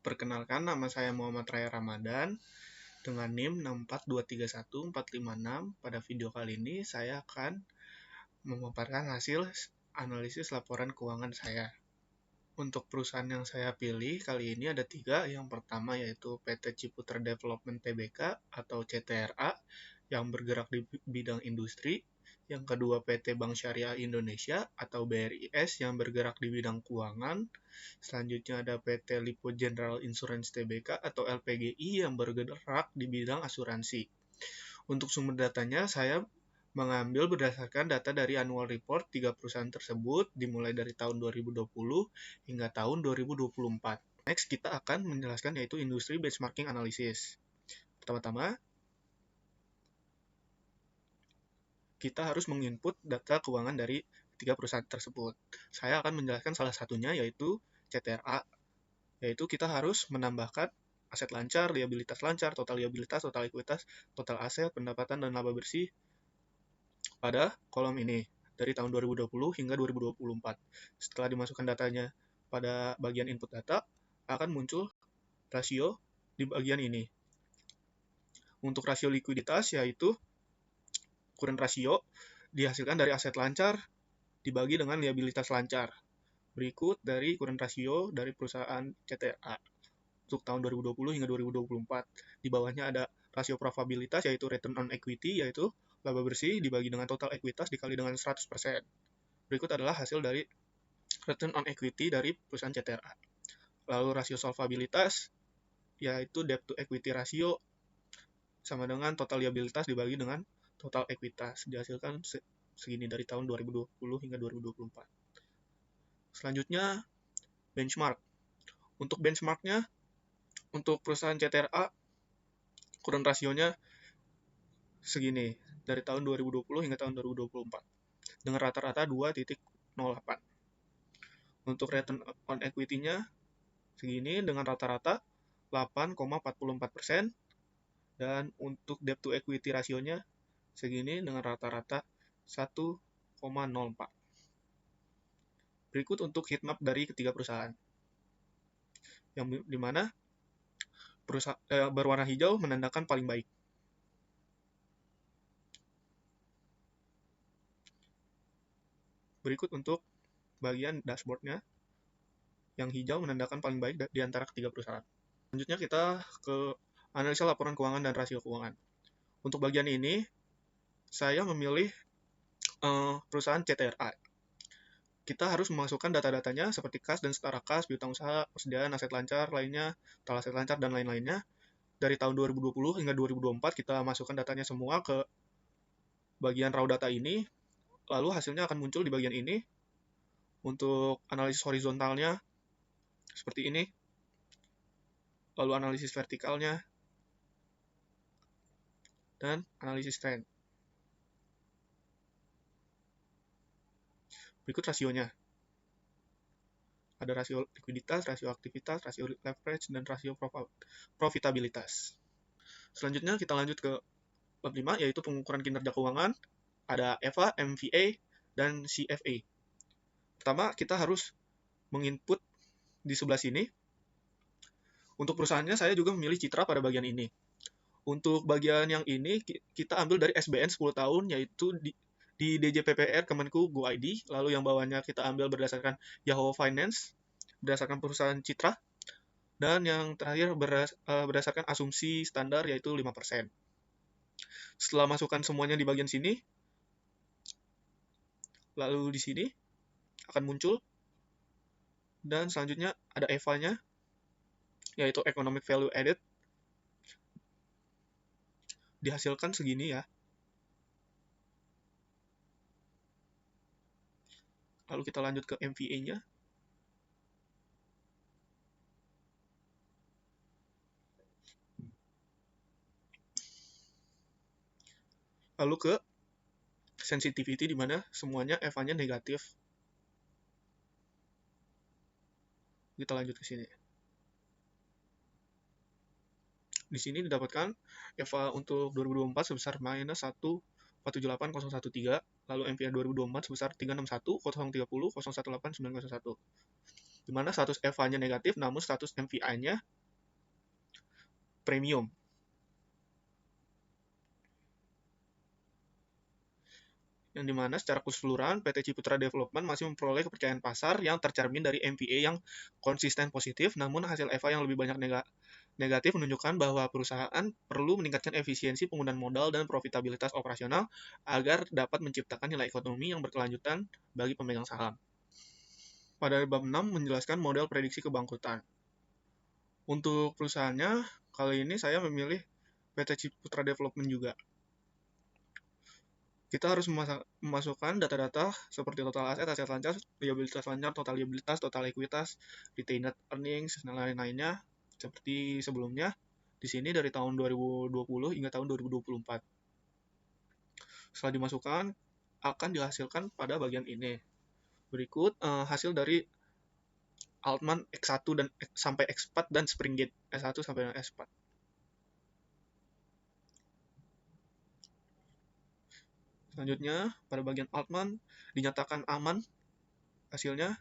Perkenalkan, nama saya Muhammad Raya Ramadan dengan NIM 642314556. Pada video kali ini saya akan memaparkan hasil analisis laporan keuangan saya. Untuk perusahaan yang saya pilih kali ini ada 3. Yang pertama yaitu PT Ciputra Development Tbk atau CTRA yang bergerak di bidang industri. Yang kedua PT Bank Syariah Indonesia atau BRIS yang bergerak di bidang keuangan. Selanjutnya ada PT Lipo General Insurance Tbk atau LPGI yang bergerak di bidang asuransi. Untuk sumber datanya saya mengambil berdasarkan data dari annual report 3 perusahaan tersebut dimulai dari tahun 2020 hingga tahun 2024. Next kita akan menjelaskan yaitu industri benchmarking analysis. Pertama-tama kita harus menginput data keuangan dari 3 perusahaan tersebut. Saya akan menjelaskan salah satunya yaitu CTRA, yaitu kita harus menambahkan aset lancar, liabilitas lancar, total liabilitas, total ekuitas, total aset, pendapatan, dan laba bersih pada kolom ini dari tahun 2020 hingga 2024. Setelah dimasukkan datanya pada bagian input data, akan muncul rasio di bagian ini. Untuk rasio likuiditas yaitu current ratio dihasilkan dari aset lancar dibagi dengan liabilitas lancar. Berikut dari current ratio dari perusahaan CTRA untuk tahun 2020 hingga 2024. Di bawahnya ada rasio probabilitas yaitu return on equity yaitu laba bersih dibagi dengan total ekuitas dikali dengan 100%. Berikut adalah hasil dari return on equity dari perusahaan CTRA. Lalu rasio solvabilitas yaitu debt to equity ratio sama dengan total liabilitas dibagi dengan total ekuitas, dihasilkan segini dari tahun 2020 hingga 2024. Selanjutnya, benchmark. Untuk benchmarknya, untuk perusahaan CTRA, current rasionya segini, dari tahun 2020 hingga tahun 2024, dengan rata-rata 2.08. Untuk return on equity-nya segini, dengan rata-rata 8,44%, dan untuk debt to equity rasionya segini dengan rata-rata 1,04. Berikut untuk heatmap dari ketiga perusahaan. Yang dimana berwarna hijau menandakan paling baik. Berikut untuk bagian dashboard-nya. Yang hijau menandakan paling baik di antara ketiga perusahaan. Selanjutnya kita ke analisa laporan keuangan dan rasio keuangan. Untuk bagian ini, saya memilih perusahaan CTRA. Kita harus memasukkan data-datanya seperti kas dan setara kas, piutang usaha, persediaan aset lancar lainnya, total aset lancar, dan lain-lainnya. Dari tahun 2020 hingga 2024 kita masukkan datanya semua ke bagian raw data ini, lalu hasilnya akan muncul di bagian ini. Untuk analisis horizontalnya seperti ini, lalu analisis vertikalnya, dan analisis trend. Berikut rasionya. Ada rasio likuiditas, rasio aktivitas, rasio leverage, dan rasio profitabilitas. Selanjutnya kita lanjut ke bab 5, yaitu pengukuran kinerja keuangan. Ada EVA, MVA, dan CFA. Pertama, kita harus menginput di sebelah sini. Untuk perusahaannya, saya juga memilih Citra pada bagian ini. Untuk bagian yang ini, kita ambil dari SBN 10 tahun, yaitu di DJPPR Kemenku Go ID, lalu yang bawahnya kita ambil berdasarkan Yahoo Finance, berdasarkan perusahaan Citra, dan yang terakhir berdasarkan asumsi standar yaitu 5%. Setelah masukkan semuanya di bagian sini, lalu di sini akan muncul, dan selanjutnya ada EVA-nya, yaitu Economic Value Added, dihasilkan segini ya. Lalu kita lanjut ke MVA-nya. Lalu ke sensitivity, di mana semuanya EVA-nya negatif. Kita lanjut ke sini. Di sini didapatkan EVA untuk 2024 sebesar minus 1,478013, lalu MVA 2024 sebesar 361,030,018,901. Di mana status EVA-nya negatif, namun status MVA-nya premium. Yang dimana secara keseluruhan PT Ciputra Development masih memperoleh kepercayaan pasar yang tercermin dari MPA yang konsisten positif, namun hasil EVA yang lebih banyak negatif menunjukkan bahwa perusahaan perlu meningkatkan efisiensi penggunaan modal dan profitabilitas operasional agar dapat menciptakan nilai ekonomi yang berkelanjutan bagi pemegang saham. Pada bab 6 menjelaskan model prediksi kebangkrutan. Untuk perusahaannya, kali ini saya memilih PT Ciputra Development juga. Kita harus memasukkan data-data seperti total aset, aset lancar, liabilitas lancar, total liabilitas, total ekuitas, retained earnings, dan lain-lainnya seperti sebelumnya. Di sini dari tahun 2020 hingga tahun 2024. Setelah dimasukkan, akan dihasilkan pada bagian ini. Berikut hasil dari Altman X1 dan sampai X4 dan Springgate S1 sampai S4. Selanjutnya, pada bagian Altman dinyatakan aman hasilnya,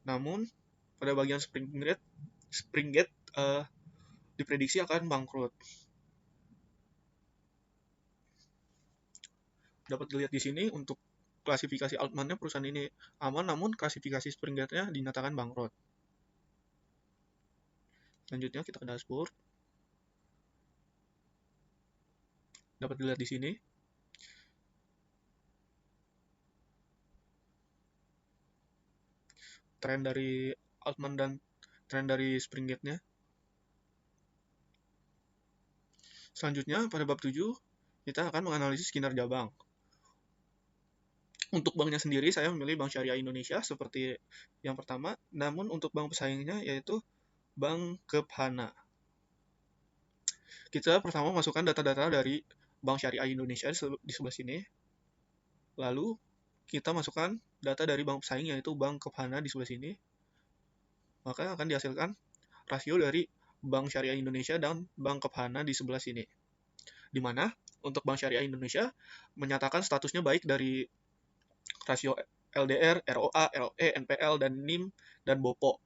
namun pada bagian Springgate diprediksi akan bangkrut. Dapat dilihat di sini untuk klasifikasi Altman-nya perusahaan ini aman, namun klasifikasi Springgate-nya dinyatakan bangkrut. Selanjutnya kita ke dashboard. Dapat dilihat di sini. Tren dari Altman dan tren dari Springgate-nya. Selanjutnya, pada bab 7, kita akan menganalisis kinerja bank. Untuk banknya sendiri, saya memilih Bank Syariah Indonesia seperti yang pertama, namun untuk bank pesaingnya yaitu Bank Kephana. Kita pertama masukkan data-data dari Bank Syariah Indonesia di sebelah sini. Lalu, kita masukkan data dari bank pesaing yaitu Bank Kephana di sebelah sini. Maka akan dihasilkan rasio dari Bank Syariah Indonesia dan Bank Kephana di sebelah sini. Di mana untuk Bank Syariah Indonesia menyatakan statusnya baik dari rasio LDR, ROA, LE, NPL, dan NIM, dan BOPO.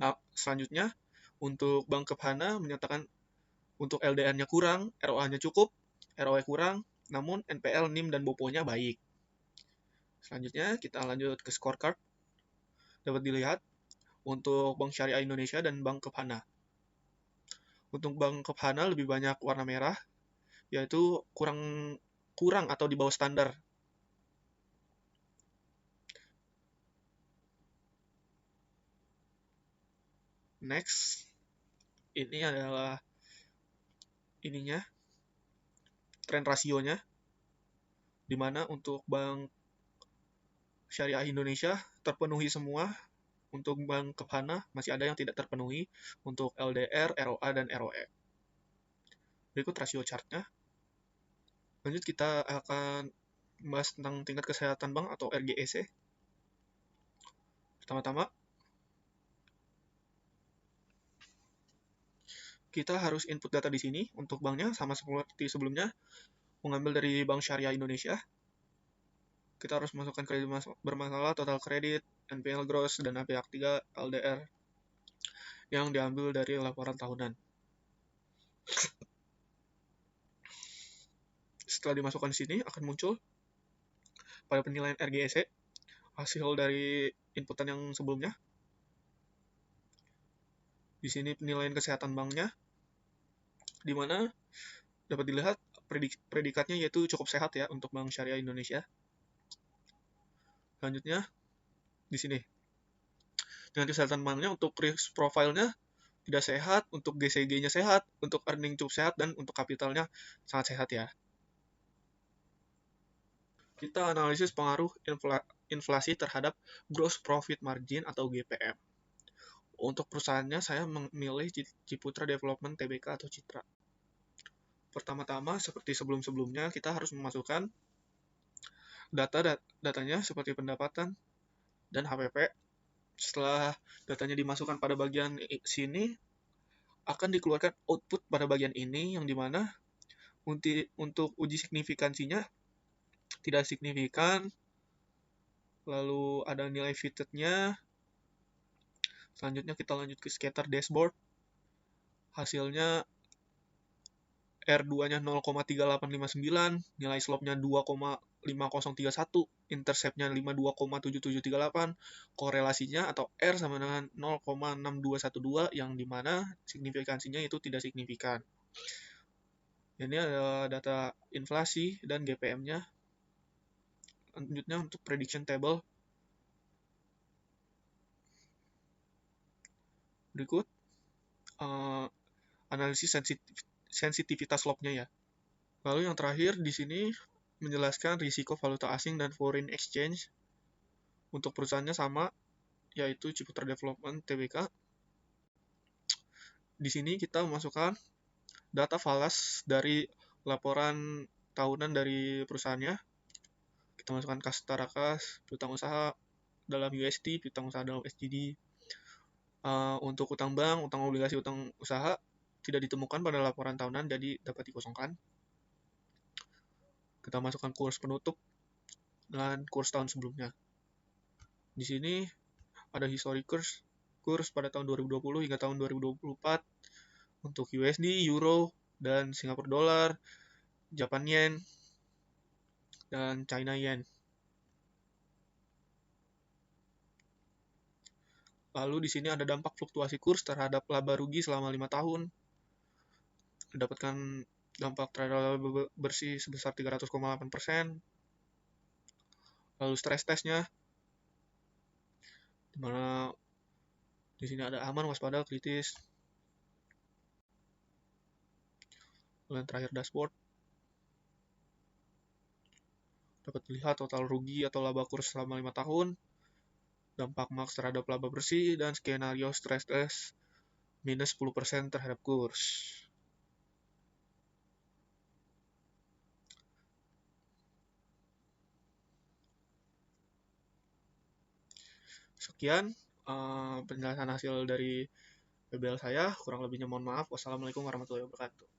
Nah, selanjutnya, untuk Bank Kephana menyatakan untuk LDR-nya kurang, ROA-nya cukup, ROE kurang, namun NPL, NIM, dan BOPO-nya baik. Selanjutnya, kita lanjut ke scorecard. Dapat dilihat untuk Bank Syariah Indonesia dan Bank Kephana. Untuk Bank Kephana lebih banyak warna merah, yaitu kurang atau di bawah standar. Next, ini adalah tren rasionya, di mana untuk Bank Syariah Indonesia terpenuhi semua, untuk Bank Kephana masih ada yang tidak terpenuhi untuk LDR, ROA, dan ROE. Berikut rasio chartnya. Lanjut kita akan membahas tentang tingkat kesehatan bank atau RGEC. Pertama-tama, kita harus input data di sini untuk banknya sama seperti sebelumnya, mengambil dari Bank Syariah Indonesia. Kita harus masukkan kredit bermasalah, total kredit, NPL gross, dan pihak 3 LDR yang diambil dari laporan tahunan. Setelah dimasukkan di sini, akan muncul pada penilaian RGEC hasil dari inputan yang sebelumnya. Di sini penilaian kesehatan banknya, di mana dapat dilihat predikatnya yaitu cukup sehat ya untuk Bank Syariah Indonesia. Selanjutnya, di sini. Dengan kesehatan banknya, untuk risk profile-nya tidak sehat, untuk GCG-nya sehat, untuk earning cukup sehat, dan untuk kapitalnya sangat sehat ya. Kita analisis pengaruh inflasi terhadap gross profit margin atau GPM. Untuk perusahaannya, saya memilih Ciputra Development Tbk atau Citra. Pertama-tama, seperti sebelum-sebelumnya, kita harus memasukkan datanya seperti pendapatan dan HPP. Setelah datanya dimasukkan pada bagian sini, akan dikeluarkan output pada bagian ini, yang dimana untuk uji signifikansinya tidak signifikan. Lalu ada nilai fitted-nya. Selanjutnya kita lanjut ke scatter dashboard. hasilnya R2-nya 0,3859, nilai slope-nya 2,5031, intercept-nya 52,7738, korelasinya atau R sama dengan 0,6212 yang dimana signifikansinya itu tidak signifikan. Ini adalah data inflasi dan GPM-nya. Lanjutnya untuk prediction table. Berikut analisis sensitivitas slope-nya ya. Lalu yang terakhir di sini menjelaskan risiko valuta asing dan foreign exchange. Untuk perusahaannya sama, yaitu Ciputra Development Tbk. Di sini kita memasukkan data falas dari laporan tahunan dari perusahaannya. Kita masukkan kas setara kas, piutang usaha dalam USD, piutang usaha dalam SGD. Untuk utang bank, utang obligasi, utang usaha tidak ditemukan pada laporan tahunan, jadi dapat dikosongkan. Kita masukkan kurs penutup dan kurs tahun sebelumnya. Di sini ada historic kurs pada tahun 2020 hingga tahun 2024 untuk USD, Euro, dan Singapura Dollar, Japan Yen, dan China Yen. Lalu di sini ada dampak fluktuasi kurs terhadap laba rugi selama 5 tahun. Mendapatkan dampak terhadap laba bersih sebesar 300,8%. Lalu stress testnya, di mana di sini ada aman, waspada, kritis. Lalu yang terakhir dashboard. Dapat dilihat total rugi atau laba kurs selama 5 tahun, dampak max terhadap laba bersih, dan skenario stress test minus 10% terhadap kurs. Sekian penjelasan hasil dari PBL saya. Kurang lebihnya mohon maaf. Wassalamualaikum warahmatullahi wabarakatuh.